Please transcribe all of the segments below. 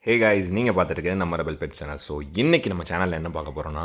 Hey guys, நீங்கள் பார்த்துருக்கேன் நம்ம ரெபல் பெட் சேனல். ஸோ இன்றைக்கி நம்ம சேனலில் என்ன பார்க்க போகிறோன்னா,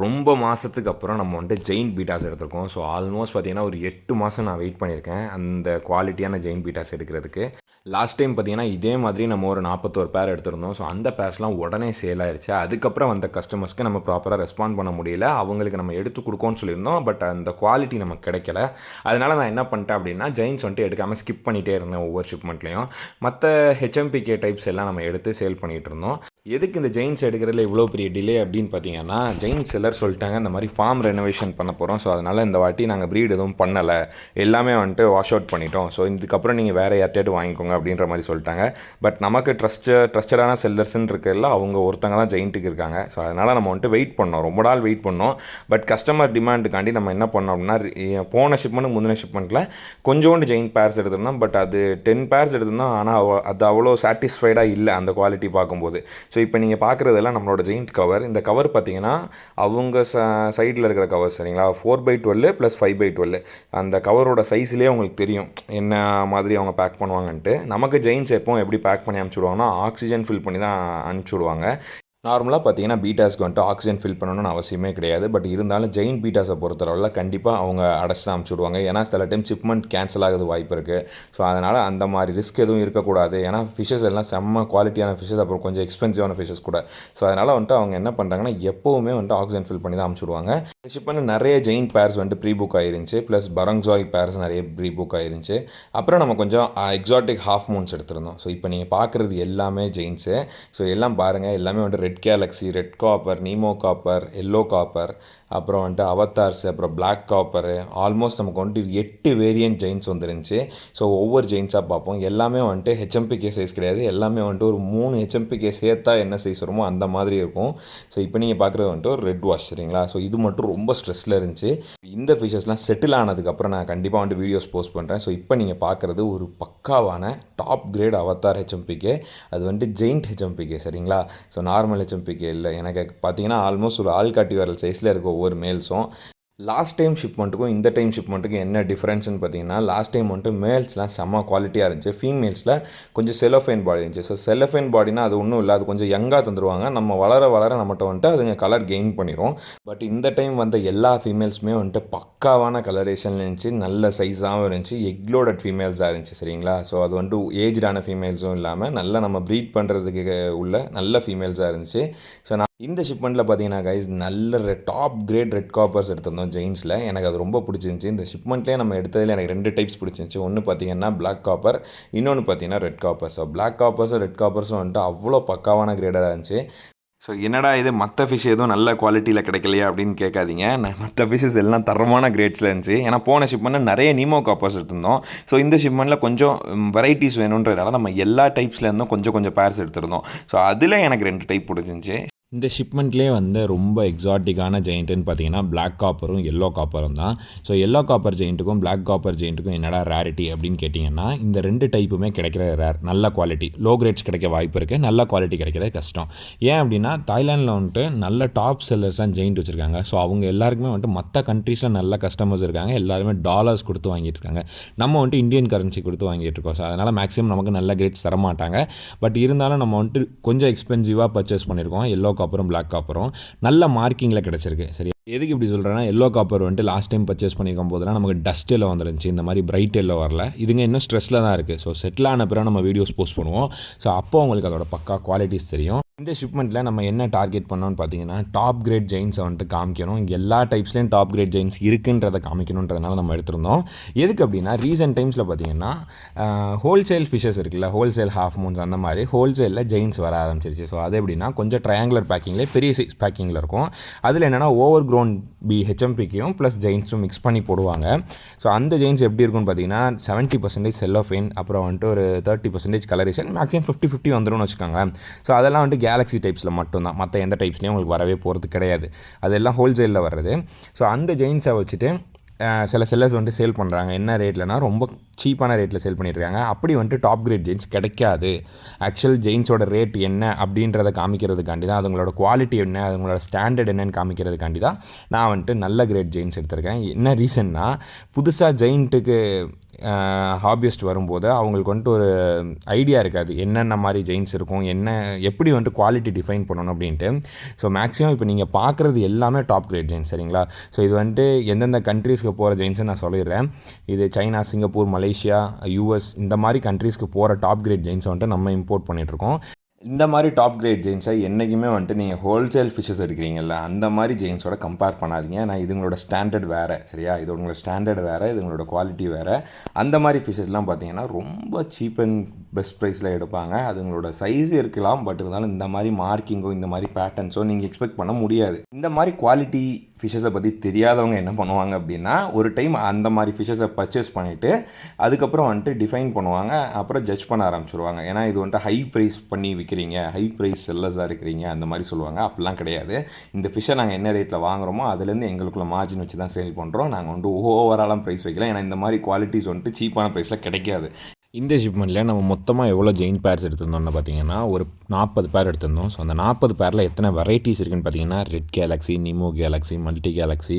ரொம்ப மாதத்துக்கு அப்புறம் நம்ம ஜெயின் பீட்டாஸ் எடுத்திருக்கோம். ஸோ ஆல்மோஸ்ட் பார்த்திங்கன்னா ஒரு 8 மாதம் நான் வெயிட் பண்ணியிருக்கேன் அந்த குவாலிட்டியான ஜெயின் பீட்டாஸ் எடுக்கிறதுக்கு. லாஸ்ட் டைம் பார்த்திங்கன்னா இதே மாதிரி நம்ம ஒரு 41 பேர் எடுத்திருந்தோம். ஸோ அந்த பேர்ஸ்லாம் உடனே சேல் ஆயிடுச்சு. அதுக்கப்புறம் வந்த கஸ்டமர்ஸ்க்கு நம்ம ப்ராப்பராக ரெஸ்பாண்ட் பண்ண முடியல. அவங்களுக்கு நம்ம எடுத்து கொடுக்கோன்னு சொல்லியிருந்தோம், பட் அந்த குவாலிட்டி நமக்கு கிடைக்கல. அதனால் நான் என்ன பண்ணிட்டேன் அப்படின்னா, ஜெயின்ஸ் எடுக்காமல் ஸ்கிப் பண்ணிகிட்டே இருந்தேன் ஒவ்வொரு ஷிப்மெண்ட்லேயும். மற்ற ஹெச்எம்பிகே டைப்ஸ் எல்லாம் நம்ம எடுத்து சேல் பண்ணிகிட்டு இருந்தோம். எதுக்கு இந்த ஜெயின்ஸ் எடுக்கிறதுல இவ்வளோ பெரிய டிலே அப்படின்னு பார்த்தீங்கன்னா, ஜெயின்ஸ் செல்லர் சொல்லிட்டாங்க இந்த மாதிரி ஃபார்ம் ரெனோவேஷன் பண்ண போகிறோம். ஸோ அதனால் இந்த வாட்டி நாங்கள் ப்ரீட் எதுவும் பண்ணலை, எல்லாமே வாஷ் அவுட் பண்ணிட்டோம். ஸோ இதுக்கப்புறம் நீங்கள் வேறு யார்ட்டையாவது வாங்கிக்கோங்க அப்படின்ற மாதிரி சொல்லிட்டாங்க. பட் நமக்கு ட்ரஸ்டடான செல்லர்ஸ்ன்னு இருக்கிறதுல அவங்க ஒருத்தங்க தான் ஜெயின்ட்டுக்கு இருக்காங்க. ஸோ அதனால் நம்ம வெயிட் பண்ணோம், ரொம்ப நாள் வெயிட் பண்ணோம். பட் கஸ்டமர் டிமாண்டுக்காண்டி நம்ம என்ன பண்ணோம் அப்படின்னா, போன ஷிப்மெண்ட்டு முந்தின ஷிப்மெண்ட்டில் கொஞ்சோண்டு ஜெயின் பேர்ஸ் எடுத்திருந்தோம். பட் அது 10 பேர்ஸ் எடுத்திருந்தோம். ஆனால் அது அவ்வளோ சாட்டிஸ்ஃபைடாக இல்லை அந்த குவாலிட்டி பார்க்கும்போது. ஸோ இப்போ நீங்கள் பார்க்குறதெல்லாம் நம்மளோட ஜெயின்ட் கவர். இந்த கவர் பார்த்தீங்கன்னா அவங்க சைடில் இருக்கிற கவர் சரிங்களா, 4x12 + 5x12. அந்த கவரோட சைஸ்லேயே உங்களுக்கு தெரியும் என்ன மாதிரி அவங்க பேக் பண்ணுவாங்கன்ட்டு. நமக்கு ஜெயின்ஸ் எப்போ எப்படி பேக் பண்ணி அனுப்பிச்சுடுவாங்கன்னா, ஆக்சிஜன் ஃபில் பண்ணி தான் அனுப்பிச்சுடுவாங்க. நார்மலாக பார்த்தீங்கன்னா பீட்டாஸ்க்கு ஆக்சிஜன் ஃபில் பண்ணணும்னு அவசியமே கிடையாது. பட் இருந்தாலும் ஜெயின் பீட்டாஸை பொறுத்தளவில் கண்டிப்பாக அவங்க அடைச்சி தான் அனுப்பிச்சுடுவாங்க. ஏன்னா சில டைம் ஷிப்மெண்ட் கேன்சல் ஆகுது வாய்ப்பு இருக்குது. ஸோ அதனால் அந்த மாதிரி ரிஸ்க் எதுவும் இருக்கக்கூடாது. ஏன்னா ஃபிஷ்ஷஸ் எல்லாம் செம்ம குவாலிட்டியான ஃபிஷ்ஷஸ், அப்புறம் கொஞ்சம் எக்ஸ்பென்சிவான ஃபிஷ்ஷஸ் கூட. ஸோ அதனால் அவங்க என்ன பண்ணுறாங்கன்னா, எப்போவுமே ஆக்சிஜன் ஃபில் பண்ணி தான் அனுப்பிச்சுடுவாங்க. ஷிப்மெண்ட் நிறைய ஜெயின் பேர்ஸ் ப்ரீ புக் ஆயிருந்துச்சு, ப்ளஸ் பரங்ஜாய் பேர்ஸ் நிறைய ப்ரீ புக் ஆயிருந்துச்சு. அப்புறம் நம்ம கொஞ்சம் எக்ஸாட்டிக் ஹாஃப் மூன்ஸ் எடுத்திருந்தோம். ஸோ இப்போ நீங்கள் பார்க்குறது எல்லாமே ஜெயின்ஸு. ஸோ எல்லாம் பாருங்கள், எல்லாமே red galaxy, red copper, Nemo copper, yellow copper, அப்புறம் அவத்தார்ஸ், அப்புறம் பிளாக் காப்பரு. ஆல்மோஸ்ட் நமக்கு 8 வேரியன்ட் ஜெயின்ஸ் வந்துருந்துச்சு. ஸோ ஒவ்வொரு ஜெயின்ஸாக பார்ப்போம். எல்லாமே ஹெச்எம்பிகே சைஸ் கிடையாது. எல்லாமே ஒரு 3 ஹெச்எம்பிகே சேர்த்தா என்ன சைஸ் வருமோ அந்த மாதிரி இருக்கும். ஸோ இப்போ நீங்கள் பார்க்குறது ஒரு ரெட் வாஷ் சரிங்களா. ஸோ இது மட்டும் ரொம்ப ஸ்ட்ரெஸ்ஸில் இருந்துச்சு. இந்த ஃபிஷஸ்லாம் செட்டில் ஆனதுக்கப்புறம் நான் கண்டிப்பாக வீடியோஸ் போஸ்ட் பண்ணுறேன். ஸோ இப்போ நீங்கள் பார்க்குறது ஒரு பக்காவான டாப் கிரேட் அவத்தார் ஹெச்எம்பிகே. அது ஜெயின்ட் ஹெச்எம்பிகே சரிங்களா. ஸோ நார்மல் ஹெச்எம்பிகே இல்லை. எனக்கு பார்த்தீங்கன்னா ஆல்மோஸ்ட் ஒரு ஆள்காட்டி வரல் சைஸில் இருக்க ஒவ்வொரு மேல்ஸும். லாஸ்ட் டைம் ஷிப்மெண்ட்டுக்கும் இந்த டைம் ஷிப்மெண்ட்டுக்கும் என்ன டிஃப்ரென்ஸ்னு பார்த்தீங்கன்னா, லாஸ்ட் டைம் மேல்ஸ்லாம் செம்ம குவாலிட்டியாக இருந்துச்சு. ஃபீமேல்ஸில் கொஞ்சம் செலோஃபைன் பாடி இருந்துச்சு. ஸோ செலோஃபைன் பாடினா அது ஒன்றும் இல்லை, அது கொஞ்சம் யங்காக தந்துடுவாங்க. நம்ம வளர வளர நம்மகிட்ட அதுங்க கலர் கெயின் பண்ணிடும். பட் இந்த டைம் எல்லா ஃபீமேல்ஸுமே பக்காவான கலரேஷன் இருந்துச்சு, நல்ல சைஸாகவும் இருந்துச்சு, எக்லோடட் ஃபீமேல்ஸாக இருந்துச்சு சரிங்களா. ஸோ அது ஏஜ்டான ஃபீமேல்ஸும் இல்லாமல் நல்லா நம்ம ப்ரீட் பண்ணுறதுக்கு உள்ள நல்ல ஃபீமேல்ஸாக இருந்துச்சு. ஸோ நான் இந்த ஷிப்மெண்ட்டில் பார்த்தீங்கன்னா கைஸ் நல்ல டாப் கிரேட் ரெட் காப்பர்ஸ் எடுத்திருந்தோம் ஜெயின்ஸில். எனக்கு அது ரொம்ப பிடிச்சிருந்துச்சி. இந்த ஷிப்மெண்ட்லேயே நம்ம எடுத்ததில் எனக்கு 2 டைப்ஸ் பிடிச்சிருந்துச்சி. ஒன்று பார்த்தீங்கன்னா பிளாக் காப்பர், இன்னொன்று பார்த்தீங்கன்னா ரெட் காப்பர். ஸோ பிளாக் காப்பர்ஸும் ரெட் காப்பர்ஸும் அவ்வளோ பக்காவான கிரேடாக இருந்துச்சு. ஸோ என்னடா இது மற்ற ஃபிஷ் எதுவும் நல்ல குவாலிட்டியில் கிடைக்கலையா அப்படின்னு கேட்காதீங்க. மற்ற ஃபிஷ்ஷஸ் எல்லாம் தரமான கிரேட்ஸில் இருந்துச்சு. ஏன்னா போன ஷிப்மெண்ட்டில் நிறைய நீமோ காப்பர்ஸ் எடுத்திருந்தோம். ஸோ இந்த ஷிப்மெண்ட்டில் கொஞ்சம் வெரைட்டிஸ் வேணுன்றதுனால நம்ம எல்லா டைப்ஸ்லேருந்தும் கொஞ்சம் பேர்ஸ் எடுத்திருந்தோம். ஸோ அதில் எனக்கு 2 டைப் பிடிச்சிருந்துச்சி. இந்த ஷிப்மெண்ட்லேயே ரொம்ப எக்ஸாட்டிக்கான ஜெயிண்ட்டுன்னு பார்த்தீங்கன்னா பிளாக் காப்பரும் எல்லோ காப்பரும் தான். ஸோ எல்லோ காப்பர் ஜெயிண்ட்டுக்கும் பிளாக் காப்பர் ஜெயிண்ட்டுக்கும் என்னடா ரேரிட்டி அப்படின்னு கேட்டிங்கன்னா, இந்த 2 டைப்புமே கிடைக்கிற ரேர். நல்ல குவாலிட்டி, லோ கிரேட்ஸ் கிடைக்க வாய்ப்பு இருக்குது, நல்ல குவாலிட்டி கிடைக்கிறது கஷ்டம். ஏன் அப்படின்னா தாய்லாண்டில் நல்ல டாப் செல்லர்ஸாக ஜெயிண்ட் வச்சுருக்காங்க. ஸோ அவங்க எல்லாருக்குமே மற்ற கண்ட்ரீஸில் நல்ல கஸ்டமர்ஸ் இருக்காங்க. எல்லாருமே டாலர்ஸ் கொடுத்து வாங்கிட்டு இருக்காங்க. நம்ம இந்தியன் கரன்சி கொடுத்து வாங்கிட்டு இருக்கோம். ஸோ அதனால் மேக்ஸிமம் நமக்கு நல்ல கிரேட்ஸ் தரமாட்டாங்க. பட் இருந்தாலும் நம்ம கொஞ்சம் எக்ஸ்பென்சிவாக பர்ச்சேஸ் பண்ணியிருக்கோம். எல்லோ காப்பரும் பிளாக் காப்பரும் நல்ல மார்க்கிங்கில் கிடச்சிருக்கு சரி. எதுக்கு இப்படி சொல்கிறேன்னா, yellow copper last time purchase பண்ணியிருக்கும் போதெல்லாம் நமக்கு டஸ்ட் எல்லோ வந்துருந்துச்சு, இந்த மாதிரி பிரைட் எல்லோ வரல. இதுங்க இன்னும் ஸ்ட்ரெஸ்ஸில் தான் இருக்குது. ஸோ செட்டில் ஆன பிறகு நம்ம வீடியோஸ் போஸ்ட் பண்ணுவோம். ஸோ அப்போ உங்களுக்கு அதோட பக்கா குவாலிட்டிஸ் தெரியும். இந்த ஷிப்மெண்ட்டில் நம்ம என்ன டார்கெட் பண்ணோன்னு பார்த்தீங்கன்னா, டாப் கிரேட் ஜெயின்ஸை காமிக்கணும். இங்கே எல்லா டைப்ஸ்லேயும் டாப் கிரேட் ஜெயின்ஸ் இருக்குன்றதை காமிக்கணுன்றதுனால நம்ம எடுத்திருந்தோம். எதுக்கு அப்படின்னா, ரீசெண்ட் டைம்ஸில் பார்த்தீங்கன்னா ஹோல்சேல் ஃபிஷஸ் இருக்குல்ல, ஹோல்சேல் ஹாஃப் மூன்ஸ் அந்த மாதிரி ஹோல்சேலில் ஜெயின்ஸ் வர ஆரம்பிச்சிருச்சு. ஸோ அது எப்படின்னா கொஞ்சம் ட்ரையாங்குலர் பேக்கிங்லேயே பெரிய சைஸ் பேக்கிங்கில் இருக்கும். அதில் என்னென்னா ஓவர் க்ரோன் ஹெச்எம்பிக்கையும் ப்ளஸ் ஜெயின்ஸும் மிக்ஸ் பண்ணி போடுவாங்க. ஸோ அந்த ஜெயின்ஸ் எப்படி இருக்குன்னு பார்த்தீங்கன்னா 70% செல்லோஃபைன், அப்புறம் ஒரு 30% கலரேஷன், மேக்ஸிமம் 50-50 வந்துடும்னு வச்சுக்கோங்க. ஸோ அதெல்லாம் கேலக்ஸி டைப்ஸில் மட்டும்தான், மற்ற எந்த டைப்ஸ்லேயும் உங்களுக்கு வரவே போகிறது கிடையாது. அதெல்லாம் ஹோல்சேலில் வர்றது. ஸோ அந்த ஜெயின்ஸை வச்சுட்டு சில செல்லர்ஸ் சேல் பண்ணுறாங்க. என்ன ரேட்லனா ரொம்ப சீப்பான ரேட்டில் சேல் பண்ணியிருக்காங்க. அப்படி வந்துட்டு டாப் கிரேட் ஜெயின்ஸ் கிடைக்காது. ஆக்சுவல் ஜெயின்ஸோட ரேட் என்ன அப்படின்றத காமிக்கிறதுக்காண்டி தான், அதுங்களோட குவாலிட்டி என்ன, அதுங்களோட ஸ்டாண்டர்ட் என்னன்னு காமிக்கிறதுக்காண்டி தான் நான் வந்துட்டு நல்ல கிரேட் ஜெயின்ஸ் எடுத்திருக்கேன். என்ன ரீசன்னா, புதுசாக ஜெயின்ட்டுக்கு ஹாபியஸ்ட் வரும்போது அவங்களுக்கு வந்துட்டு ஒரு ஐடியா இருக்காது என்னென்ன மாதிரி ஜெயின்ஸ் இருக்கும், எப்படி வந்துட்டு குவாலிட்டி டிஃபைன் பண்ணணும் அப்படின்ட்டு. ஸோ மேக்ஸிமம் இப்போ நீங்கள் பார்க்குறது எல்லாமே டாப் கிரேட் ஜெயின்ஸ், சரிங்களா? ஸோ இது வந்துட்டு எந்தெந்த கண்ட்ரீஸ்க்கு போகிற ஜெயின்ஸை நான் சொல்லிடுறேன். இது சைனா, சிங்கப்பூர், மலேசியா, யூஎஸ் இந்த மாதிரி கண்ட்ரீஸ்க்கு போகிற டாப் கிரேட் ஜெயின்ஸை வந்துட்டு நம்ம இம்போர்ட் பண்ணிகிட்ருக்கோம். இந்த மாதிரி டாப் கிரேட் ஜெயின்ஸை என்றைக்குமே வந்துட்டு நீங்கள் ஹோல்சேல் ஃபிஷ்ஷஸ் எடுக்கிறீங்கல்ல, அந்த மாதிரி ஜெயின்ஸோட கம்பேர் பண்ணாதீங்க. நான் இதுங்களோட ஸ்டாண்டர்ட் வேறு, சரியா? இது உங்களோட ஸ்டாண்டர்ட் வேறு, இதுங்களோட குவாலிட்டி வேறு. அந்த மாதிரி ஃபிஷ்ஷஸ்லாம் பார்த்தீங்கன்னா ரொம்ப சீப் அண்ட் பெஸ்ட் ப்ரைஸில் எடுப்பாங்க. அதுங்களோட சைஸ் இருக்கலாம், பட் இருந்தாலும் இந்த மாதிரி மார்க்கிங்கோ இந்த மாதிரி பேட்டர்ன்ஸோ நீங்கள் எக்ஸ்பெக்ட் பண்ண முடியாது. இந்த மாதிரி குவாலிட்டி ஃபிஷ்ஷஸை பற்றி தெரியாதவங்க என்ன பண்ணுவாங்க அப்படின்னா, ஒரு டைம் அந்த மாதிரி ஃபிஷ்ஷஸை பர்ச்சேஸ் பண்ணிவிட்டு அதுக்கப்புறம் வந்துட்டு டிஃபைன் பண்ணுவாங்க, அப்புறம் ஜட்ஜ் பண்ண ஆரம்பிச்சிருவாங்க. ஏன்னா இது வந்துட்டு ஹை ப்ரைஸ் பண்ணி விற்கிறீங்க, ஹை ப்ரைஸ் செல்லர்ஸாக இருக்கிறீங்க அந்த மாதிரி சொல்லுவாங்க. அப்படிலாம் கிடையாது. இந்த ஃபிஷ்ஷை நாங்கள் என்ன ரேட்டில் வாங்குகிறோமோ அதுலேருந்து எங்களுக்குள்ள மார்ஜின் வச்சு தான் சேல் பண்ணுறோம். நாங்கள் வந்துட்டு ஓவராலாம் ப்ரைஸ் வைக்கல. ஏன்னா இந்த மாதிரி குவாலிட்டிஸ் வந்துட்டு சீப்பான ப்ரைஸில் கிடைக்காது. இந்த ஷிப்மெண்ட்டில் நம்ம மொத்தமாக எவ்வளோ ஜெயின் பேர்ஸ் எடுத்திருந்தோம்னு பார்த்தீங்கன்னா ஒரு 40 பேர் எடுத்திருந்தோம். ஸோ அந்த 40 பேரில் எத்தனை வெரைட்டிஸ் இருக்குதுன்னு பார்த்தீங்கன்னா, red galaxy, Nemo galaxy, multi galaxy,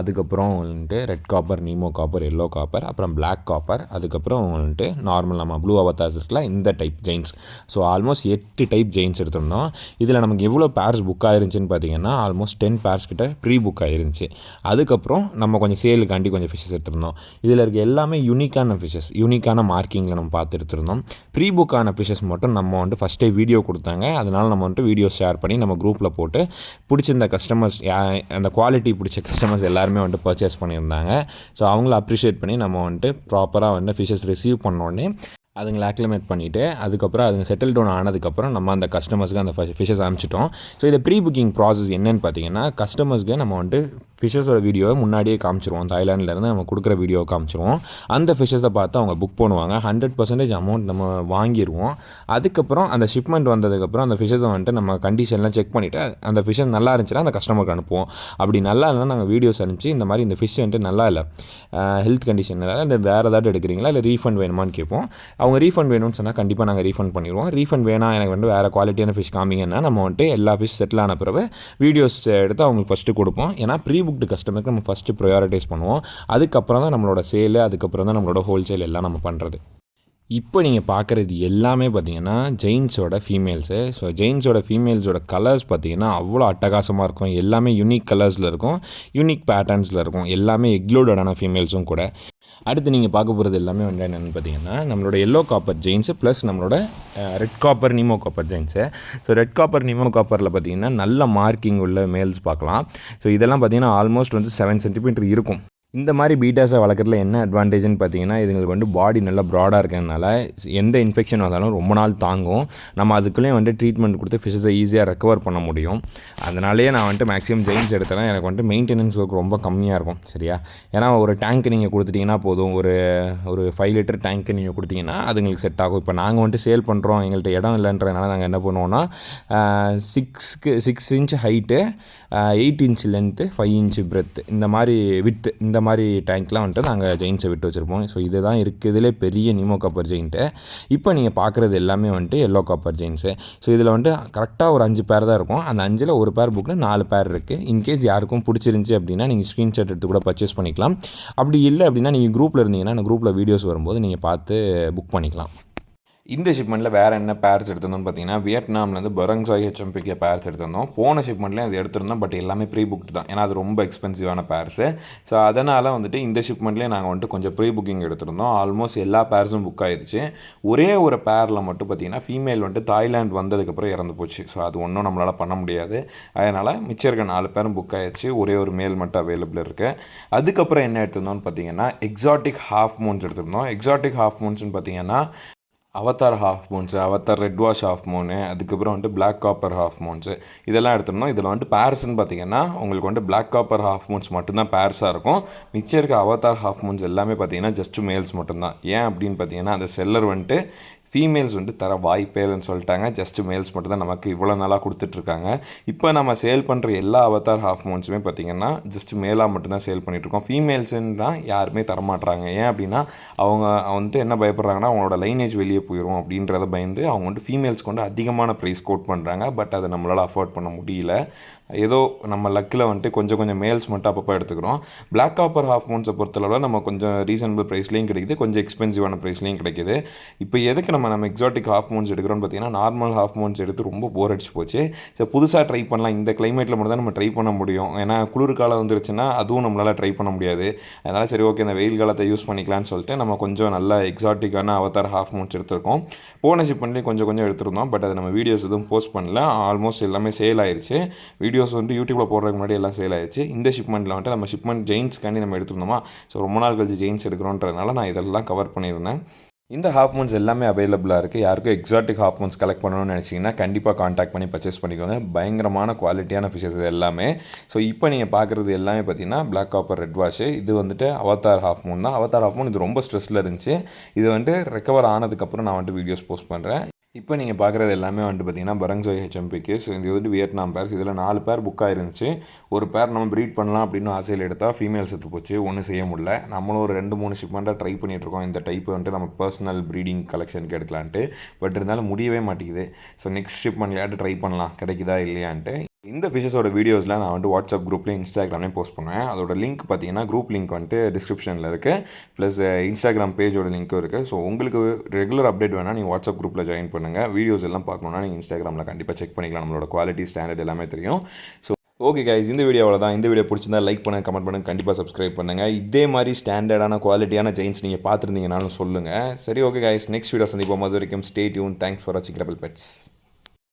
அதுக்கப்புறம் வந்துட்டு red copper, Nemo copper, yellow copper, அப்புறம் பிளாக் காப்பர், அதுக்கப்புறம் வந்துட்டு நார்மல் நம்ம ப்ளூ அவதார்ஸ் இருக்குல்ல, இந்த type giants. So almost 8 type giants எடுத்திருந்தோம். இதில் நமக்கு எவ்வளோ பேர்ஸ் புக் ஆயிருந்துச்சின்னு பார்த்தீங்கன்னா, ஆல்மோஸ்ட் 10 பேர்ஸ் கிட்ட ப்ரீ புக் ஆயிருந்துச்சு. அதுக்கப்புறம் நம்ம கொஞ்சம் சேலுக்காண்டி கொஞ்சம் ஃபிஷ்ஷஸ் எடுத்திருந்தோம். இதில் இருக்க எல்லாமே யூனிக்கான ஃபிஷ்ஷஸ், யூனிக்கான மார்க்கிங் நம்ம பார்த்து எடுத்துருந்தோம். ப்ரீ புக்கான ஃபிஷஸ் மட்டும் நம்ம வந்துட்டு ஃபஸ்ட்டே வீடியோ கொடுத்தாங்க. அதனால் நம்ம வந்துட்டு வீடியோ ஷேர் பண்ணி நம்ம குரூப்பில் போட்டு பிடிச்சிருந்த கஸ்டமர்ஸ், அந்த குவாலிட்டி பிடிச்ச கஸ்டமர்ஸ் எல்லாருமே வந்துட்டு பர்ச்சேஸ் பண்ணியிருந்தாங்க. ஸோ அவங்கள அப்ரிஷியேட் பண்ணி நம்ம வந்துட்டு ப்ராப்பராக வந்து ஃபிஷஸ் ரிசீவ் பண்ணோடனே அதுங்களை ஆக்லிமேட் பண்ணிவிட்டு அதுக்கப்புறம் அதுங்க செட்டில் டவுன் ஆனதுக்கப்புறம் நம்ம அந்த கஸ்டமர்ஸ்க்கு அந்த ஃபிஷஸ் அனுப்பிச்சிட்டோம். ஸோ இந்த ப்ரீ புக்கிங் ப்ராசஸ் என்னென்னு பார்த்தீங்கன்னா, கஸ்டமர்ஸ்க்கு நம்ம வந்துட்டு ஃபிஷஸோட வீடியோவை முன்னாடியே காமிச்சிருவோம். தாய்லாண்ட்லேருந்து நம்ம கொடுக்குற வீடியோவை காமிச்சிருவோம். அந்த ஃபிஷஸை பார்த்து அவங்க புக் பண்ணுவாங்க. 100% அமௌண்ட் நம்ம வாங்கிடுவோம். அதுக்கப்புறம் அந்த ஷிப்மெண்ட் வந்ததுக்கப்புறம் அந்த ஃபிஷஸை வந்துட்டு நம்ம கண்டிஷன்லாம் செக் பண்ணிவிட்டு அந்த ஃபிஷஸ் நல்லா இருந்துச்சுன்னா அந்த கஸ்டமருக்கு அனுப்புவோம். அப்படி நல்லா இல்லைனா நாங்கள் வீடியோஸ் அனுப்பிச்சு இந்த மாதிரி இந்த ஃபிஷ் வந்துட்டு நல்லா இல்லை, ஹெல்த் கண்டிஷனில் இல்லை வேறு ஏதாவது எடுக்கிறீங்களா, இல்லை ரீஃபண்ட் வேணுமான்னு கேட்போம். அவங்க ரீஃபண்ட் வேணும்னு சொன்னால் கண்டிப்பாக நாங்கள் ரீஃபண்ட் பண்ணிடுவோம். ரீஃபண்ட் வேணாம், எனக்கு வந்து வேறு குவாலிட்டியான ஃபிஷ் காமிங்கன்னா நம்ம வந்துட்டு எல்லா ஃபிஷ் செட்டில் ஆன பிறகு வீடியோஸ் எடுத்து அவங்களுக்கு ஃபஸ்ட்டு கொடுப்போம். ஏன்னா ப்ரீ புக்டு கஸ்டமருக்கு நம்ம ஃபஸ்ட்டு ப்ரையாரிட்டைஸ் பண்ணுவோம். அதுக்கப்புறம் தான் நம்மளோட சேலு, அதுக்கப்புறம் தான் நம்மளோட ஹோல்சேல் எல்லாம் நம்ம பண்ணுறது. இப்போ நீங்கள் பார்க்குறது எல்லாமே பார்த்தீங்கன்னா ஜெயின்ஸோட ஃபீமேல்ஸு. ஸோ ஜெயின்ஸோட ஃபீமேல்ஸோட கலர்ஸ் பார்த்தீங்கன்னா அவ்வளோ அட்டகாசமாக இருக்கும். எல்லாமே யூனிக் கலர்ஸில் இருக்கும், யூனிக் பேட்டர்ன்ஸில் இருக்கும். எல்லாமே எக்லோடடான ஃபீமேல்ஸும் கூட. அடுத்து நீங்கள் பார்க்க போகிறது எல்லாமே வந்து என்னென்னு பார்த்தீங்கன்னா, நம்மளோட எல்லோ காப்பர் ஜெயின்ஸு ப்ளஸ் நம்மளோட red copper, Nemo copper ஜெயின்ஸு. So red copper, Nemo காப்பரில் பார்த்தீங்கன்னா நல்ல மார்க்கிங் உள்ள மேல்ஸ் பார்க்கலாம். ஸோ இதெல்லாம் பார்த்தீங்கன்னா ஆல்மோஸ்ட் வந்து 7 சென்டிமீட்டர் இருக்கும். இந்த மாதிரி பீட்டாஸை வளர்க்குறதுல என்ன அட்வான்டேஜ்னு பார்த்தீங்கன்னா, இதுங்களுக்கு வந்து பாடி நல்லா ப்ராடாக இருக்கிறதுனால எந்த இன்ஃபெக்ஷன் வந்தாலும் ரொம்ப நாள் தாங்கும். நம்ம அதுக்குள்ளேயும் வந்து ட்ரீட்மெண்ட் கொடுத்து ஃபிஷ்ஷை ஈஸியாக ரெக்கவர் பண்ண முடியும். அதனாலேயே நான் வந்துட்டு மேக்ஸிமம் ஜெயின்ஸ் எடுத்தேன்னா எனக்கு வந்துட்டு மெயின்டெனன்ஸ் ஒர்க் ரொம்ப கம்மியாக இருக்கும், சரியா? ஏன்னா ஒரு டேங்க் நீங்கள் கொடுத்துட்டிங்கன்னா போதும், ஒரு 5 லிட்டர் டேங்க்கு நீங்கள் கொடுத்தீங்கன்னா அதுங்களுக்கு செட் ஆகும். இப்போ நாங்கள் வந்துட்டு சேல் பண்ணுறோம், எங்கள்கிட்ட இடம் இல்லைன்றதுனால நாங்கள் என்ன பண்ணுவோன்னா 6 inch height, 8 inch length, 5 inch breadth, இந்த மாதிரி வித்து, இந்த மாதிரி டேங்க்லாம் வந்துட்டு நாங்கள் ஜெயின்ஸை விட்டு வச்சுருப்போம். ஸோ இதுதான் இருக்கிறதுலே பெரிய நீமோ காப்பர் ஜெயின்ட்டு. இப்போ நீங்கள் பார்க்குறது எல்லாமே வந்துட்டு எல்லோ காப்பர் ஜெயின்ஸு. ஸோ இதில் வந்துட்டு கரெக்டாக ஒரு 5 பேர் தான் இருக்கும். அந்த 5ல் ஒரு பேர் புக்கில் 4 பேர் இருக்குது. இன்கேஸ் யாருக்கும் பிடிச்சிருந்துச்சி அப்படின்னா நீங்கள் ஸ்க்ரீன்ஷாட் எடுத்து கூட பர்ச்சேஸ் பண்ணிக்கலாம். அப்படி இல்லை அப்படின்னா நீங்கள் குரூப்பில் இருந்தீங்கன்னா அந்த குரூப்பில் வீடியோஸ் வரும்போது நீங்கள் பார்த்து புக் பண்ணிக்கலாம். இந்த ஷிப்மெண்ட்டில் வேறு என்ன பேர்ஸ் எடுத்திருந்தோம்னு பார்த்தீங்கன்னா, வியட்நாம்லேருந்து பரங்சாய் ஹெச்எம்பிக்கு பேர்ஸ் எடுத்திருந்தோம். போன ஷிப்மெண்ட்லேயும் அது எடுத்திருந்தோம், பட் எல்லாமே ப்ரீ புக்டு தான். ஏன்னா அது ரொம்ப எக்ஸ்பென்சிவான பேர்ஸு. ஸோ அதனால் வந்துட்டு இந்த ஷிப்மெண்ட்லேயே நாங்கள் வந்துட்டு கொஞ்சம் ப்ரீ புக்கிங் எடுத்திருந்தோம். ஆல்மோஸ்ட் எல்லா பேர்ஸும் புக் ஆகிடுச்சு. ஒரே ஒரு பேரில் மட்டும் பார்த்தீங்கன்னா ஃபீமேல் வந்துட்டு தாய்லாந்து வந்ததுக்கப்புறம் இறந்து போச்சு. ஸோ அது ஒன்றும் நம்மளால் பண்ண முடியாது. அதனால் மிச்சம் இருக்க 4 பேரும் புக் ஆகிடுச்சு. ஒரே ஒரு மேல் மட்டும் அவைலபிள் இருக்குது. அதுக்கப்புறம் என்ன எடுத்திருந்தோம்னு பார்த்தீங்கன்னா, எக்ஸாட்டிக் ஹாஃப் மூன்ஸ் எடுத்திருந்தோம். எக்ஸாட்டிக் ஹாஃப் மூன்ஸ்னு பார்த்தீங்கன்னா avatar half moons, avatar red wash half moon, அதுக்கப்புறம் வந்துட்டு பிளாக் காப்பர் ஹாஃப் மூன்ஸு, இதெல்லாம் எடுத்துருந்தோம். இதில் வந்துட்டு பேர்ஸ்ன்னு பார்த்தீங்கன்னா உங்களுக்கு வந்துட்டு பிளாக் காப்பர் ஹாஃப் மூன்ஸ் மட்டும்தான் பேர்ஸாக இருக்கும். மிச்சம் இருக்க அவதார் ஹாஃப் மூன்ஸ் எல்லாமே பார்த்தீங்கன்னா ஜஸ்ட் மேல்ஸ் மட்டும்தான். ஏன் அப்படின்னு பார்த்தீங்கன்னா, அந்த செல்லர் வந்துட்டு ஃபீமேல்ஸ் வந்து தர வாய்ப்பே இல்லைன்னு சொல்லிட்டாங்க. ஜஸ்ட் மேல்ஸ் மட்டும் தான் நமக்கு இவ்வளோ நாளாக கொடுத்துட்ருக்காங்க. இப்போ நம்ம சேல் பண்ணுற எல்லா அவதார் ஹாஃப் மூன்ஸுமே பார்த்திங்கன்னா ஜஸ்ட் மேலாக மட்டும்தான் சேல் பண்ணிகிட்ருக்கோம். ஃபீமேல்ஸுன்னா யாருமே தரமாட்டுறாங்க. ஏன் அப்படின்னா அவங்க வந்துட்டு என்ன பயப்படுறாங்கன்னா அவங்களோட லைனேஜ் வெளியே போயிடும் அப்படின்றத பயந்து அவங்க வந்துட்டு ஃபீமேல்ஸ்க்கு வந்து அதிகமான ப்ரைஸ் கோட் பண்ணுறாங்க. பட் அதை நம்மளால் அஃபோர்ட் பண்ண முடியல. ஏதோ நம்ம லக்கில் வந்துட்டு கொஞ்சம் மேல்ஸ் மட்டும் அப்பப்போ எடுத்துக்கிறோம். பிளாக் காப்பர் ஹாஃப் மூன்ஸை பொறுத்தளவில் நம்ம கொஞ்சம் ரீசனபிள் ப்ரைஸ்லேயும் கிடைக்குது, கொஞ்சம் எக்ஸ்பென்சிவான ப்ரைஸ்லேயும் கிடைக்குது. இப்போ எதுக்கு நம்ம எக்ஸாட்டிக் ஹாஃப் மூன்ஸ் எடுக்கிறோம்னு பார்த்தீங்கன்னா, நார்மல் ஹாஃப் மூன்ஸ் எடுத்து ரொம்ப போர் அடிச்சு போச்சு. ஸோ புதுசாக ட்ரை பண்ணலாம். இந்த கிளைமேட்டில் மட்டும் தான் நம்ம ட்ரை பண்ண முடியும். ஏன்னா குளிர் காலம் வந்துருச்சுன்னா அதுவும் நம்மளால் ட்ரை பண்ண முடியாது. அதனால் சரி ஓகே இந்த வெயில் காலத்தை யூஸ் பண்ணிக்கலாம்னு சொல்லிட்டு நம்ம கொஞ்சம் நல்ல எக்ஸாட்டிக்கான அவதார் ஹாஃப் மூன்ஸ் எடுத்திருக்கோம். போன ஷிப்மெண்ட்லேயும் கொஞ்சம் எடுத்திருந்தோம். பட் அது நம்ம வீடியோஸ் எதுவும் போஸ்ட் பண்ணல. ஆல்மோஸ்ட் எல்லாமே சேல் ஆயிடுச்சு. வீடியோஸ் வந்து யூடியூப்பில் போடுறதுக்கு முன்னாடி எல்லாம் சேல் ஆயிடுச்சு. இந்த ஷிப்மெண்ட்டில் வந்துட்டு நம்ம ஷிப்மெண்ட் ஜெயின்ஸ்க்காண்டி நம்ம எடுத்துருந்தோமா, ஸோ ரொம்ப நாள் கழிச்சு ஜெயின்ஸ் எடுக்கிறோன்றதுனால நான் இதெல்லாம் கவர் பண்ணியிருந்தேன். இந்த ஹாஃப் மூன்ஸ் எல்லாமே அவைலபிளாக இருக்குது. யாருக்கும் எக்ஸாட்டிக் ஹாஃப் மூன்ஸ் கலெக்ட் பண்ணணும்னு நினச்சிங்கன்னா கண்டிப்பாக காண்டாக்ட் பண்ணி பர்ச்சேஸ் பண்ணிக்கோங்க. பயங்கரமான குவாலிட்டியான ஃபிஷஸ் இது எல்லாமே. ஸோ இப்போ நீங்கள் பார்க்குறது எல்லாமே பார்த்தீங்கன்னா பிளாக் காப்பர் ரெட் வாஷு. இது வந்துட்டு அவதார் ஹாஃப் மூன் தான். அவதார் ஹாஃப் மூன் இது ரொம்ப ஸ்ட்ரெஸ்ஸில் இருந்துச்சு. இது வந்துட்டு ரெக்கவர் ஆனதுக்கப்புறம் நான் வந்துட்டு வீடியோஸ் போஸ்ட் பண்ணுறேன். இப்போ நீங்கள் பார்க்குறது எல்லாமே வந்துட்டு பார்த்தீங்கன்னா பரங்ஜோய் ஹெச்எம்பிகேஸ். இது வந்து வியட்நாம் பேர்ஸ். இதில் 4 பேர் புக் ஆயிருந்துச்சு. ஒரு பேர் நம்ம ப்ரீட் பண்ணலாம் அப்படின்னு ஆசையில் எடுத்தால் ஃபீமேல் செத்து போச்சு. ஒன்றும் செய்ய முடியல. நம்மளும் ஒரு 2-3 ஷிப்மெண்ட்டாக ட்ரை பண்ணிகிட்ருக்கோம் இந்த டைப் வந்துட்டு நம்ம பர்சனல் ப்ரீடிங் கலெக்ஷனுக்கு எடுக்கலான்ட்டு. பட் இருந்தாலும் முடியவே மாட்டேங்குது. ஸோ நெக்ஸ்ட் ஷிப்மெண்ட்லையாட்டு ட்ரை பண்ணலாம் கிடைக்குதா இல்லையான்ட்டு. இந்த ஃபிஷஸோட வீடியோஸ்லாம் நான் வந்துட்டு வாட்ஸ்அப் குரூப்லேயும் இன்ஸ்டாகிராம்லேயும் போஸ்ட் பண்ணுவேன். அதோட லிங்க் பார்த்தீங்கன்னா குரூப் லிங்க் வந்துட்டு டிஸ்கிரிப்ஷனில் இருக்குது. ப்ளஸ் இன்ஸ்டாகிராம் பேஜோட லிங்க்கும் இருக்குது. ஸோ உங்களுக்கு ரெகுலர் அப்டேட் வேணால் நீங்கள் வாட்ஸ்அப் குரூப்பில் ஜாயின் பண்ணுங்கள். வீடியோஸ் எல்லாம் பார்க்கணுன்னா நீங்கள் இன்ஸ்டாகிராமில் கண்டிப்பாக செக் பண்ணிக்கலாம். நம்மளோட குவாலிட்டி ஸ்டாண்டர்ட் எல்லாமே தெரியும். ஸோ ஓகே கைஸ், இந்த வீடியோ அவ்வளோதான். இந்த வீடியோ பிடிச்சிருந்தா லைக் பண்ணுங்கள், கமெண்ட் பண்ணுங்கள், கண்டிப்பாக சப்ஸ்கிரைப் பண்ணுங்கள். இதே மாதிரி ஸ்டாண்டர்டான குவாலிட்டியான ஜெயின்ஸ் நீங்கள் பார்த்துருந்தீங்கனாலும் சொல்லுங்கள். சரி ஓகே கைஸ், நெக்ஸ்ட் வீடியோ சந்திப்போம். அது வரைக்கும் ஸ்டே டியூன். தேங்க்ஸ் ஃபார் வாட்சிங் ரெபல் பெட்ஸ்.